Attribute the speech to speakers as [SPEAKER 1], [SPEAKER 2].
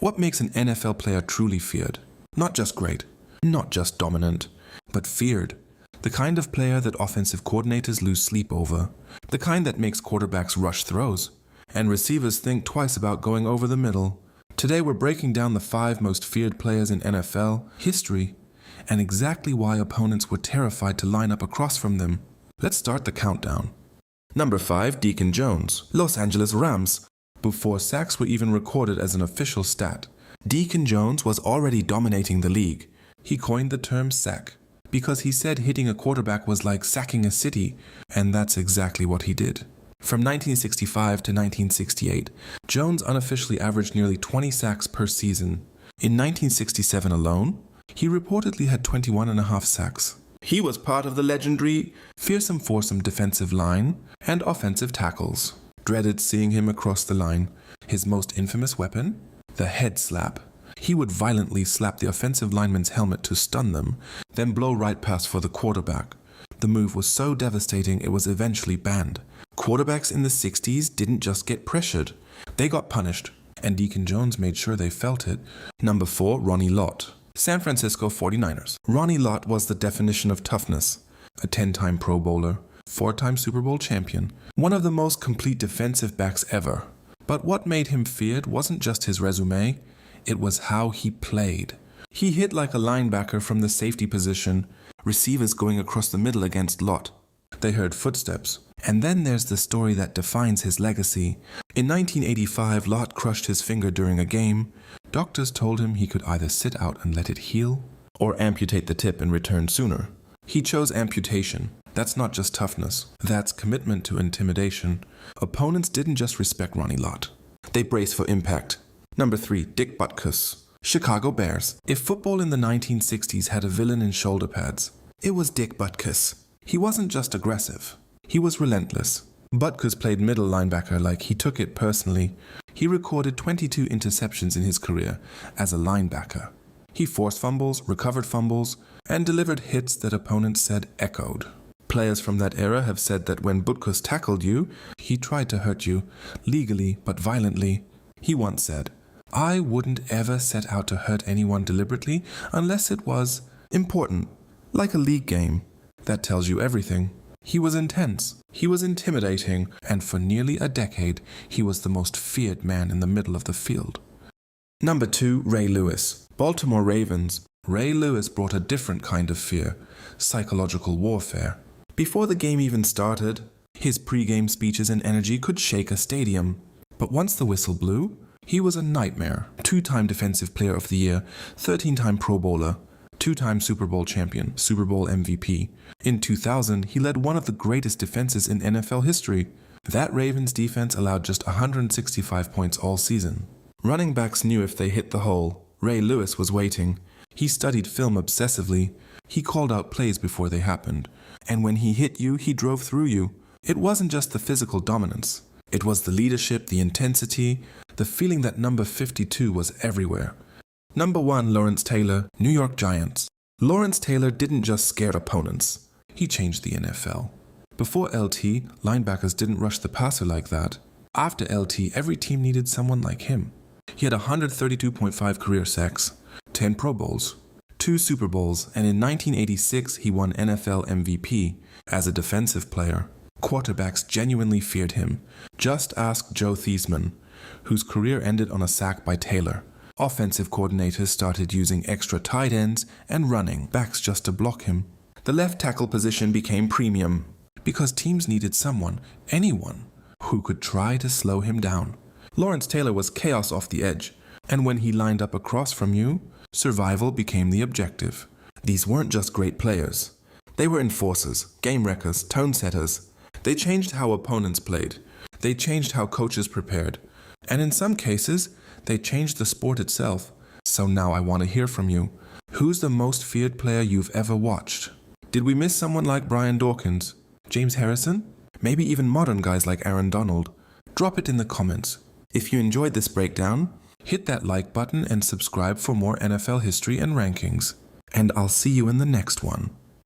[SPEAKER 1] What makes an NFL player truly feared? Not just great, not just dominant, but feared. The kind of player that offensive coordinators lose sleep over. The kind that makes quarterbacks rush throws, and receivers think twice about going over the middle. Today we're breaking down the 5 most feared players in NFL history, and exactly why opponents were terrified to line up across from them. Let's start the countdown. Number 5, Deacon Jones, Los Angeles Rams. Before sacks were even recorded as an official stat, Deacon Jones was already dominating the league. He coined the term sack because he said hitting a quarterback was like sacking a city, and that's exactly what he did. From 1965 to 1968, Jones unofficially averaged nearly 20 sacks per season. In 1967 alone, he reportedly had 21.5 sacks. He was part of the legendary fearsome foursome defensive line and offensive tackles. Dreaded seeing him across the line. His most infamous weapon? The head slap. He would violently slap the offensive lineman's helmet to stun them, then blow right past for the quarterback. The move was so devastating it was eventually banned. Quarterbacks in the 60s didn't just get pressured, they got punished, and Deacon Jones made sure they felt it. Number 4, Ronnie Lott, San Francisco 49ers. Ronnie Lott was the definition of toughness. A 10-time Pro Bowler, 4-time Super Bowl champion, one of the most complete defensive backs ever. But what made him feared wasn't just his resume, it was how he played. He hit like a linebacker from the safety position, receivers going across the middle against Lott. They heard footsteps. And then there's the story that defines his legacy. In 1985, Lott crushed his finger during a game. Doctors told him he could either sit out and let it heal, or amputate the tip and return sooner. He chose amputation. That's not just toughness, that's commitment to intimidation. Opponents didn't just respect Ronnie Lott, they braced for impact. Number 3, Dick Butkus, Chicago Bears. If football in the 1960s had a villain in shoulder pads, it was Dick Butkus. He wasn't just aggressive, he was relentless. Butkus played middle linebacker like he took it personally. He recorded 22 interceptions in his career as a linebacker. He forced fumbles, recovered fumbles, and delivered hits that opponents said echoed. Players from that era have said that when Butkus tackled you, he tried to hurt you, legally but violently. He once said, "I wouldn't ever set out to hurt anyone deliberately unless it was important, like a league game. That tells you everything." He was intense, he was intimidating, and for nearly a decade, he was the most feared man in the middle of the field. Number 2, Ray Lewis, Baltimore Ravens. Ray Lewis brought a different kind of fear, psychological warfare. Before the game even started, his pre-game speeches and energy could shake a stadium. But once the whistle blew, he was a nightmare. 2-time Defensive Player of the Year, 13-time Pro Bowler, 2-time Super Bowl champion, Super Bowl MVP. In 2000, he led one of the greatest defenses in NFL history. That Ravens defense allowed just 165 points all season. Running backs knew if they hit the hole. Ray Lewis was waiting. He studied film obsessively. He called out plays before they happened. And when he hit you, he drove through you. It wasn't just the physical dominance. It was the leadership, the intensity, the feeling that number 52 was everywhere. Number 1, Lawrence Taylor, New York Giants. Lawrence Taylor didn't just scare opponents. He changed the NFL. Before LT, linebackers didn't rush the passer like that. After LT, every team needed someone like him. He had 132.5 career sacks, 10 Pro Bowls, 2 Super Bowls, and in 1986 he won NFL MVP as a defensive player. Quarterbacks genuinely feared him. Just ask Joe Theismann, whose career ended on a sack by Taylor. Offensive coordinators started using extra tight ends and running backs just to block him. The left tackle position became premium because teams needed someone, anyone, who could try to slow him down. Lawrence Taylor was chaos off the edge, and when he lined up across from you, survival became the objective. These weren't just great players. They were enforcers, game wreckers, tone setters. They changed how opponents played. They changed how coaches prepared. And in some cases, they changed the sport itself. So now I want to hear from you. Who's the most feared player you've ever watched? Did we miss someone like Brian Dawkins, James Harrison? Maybe even modern guys like Aaron Donald? Drop it in the comments. If you enjoyed this breakdown, hit that like button and subscribe for more NFL history and rankings. And I'll see you in the next one.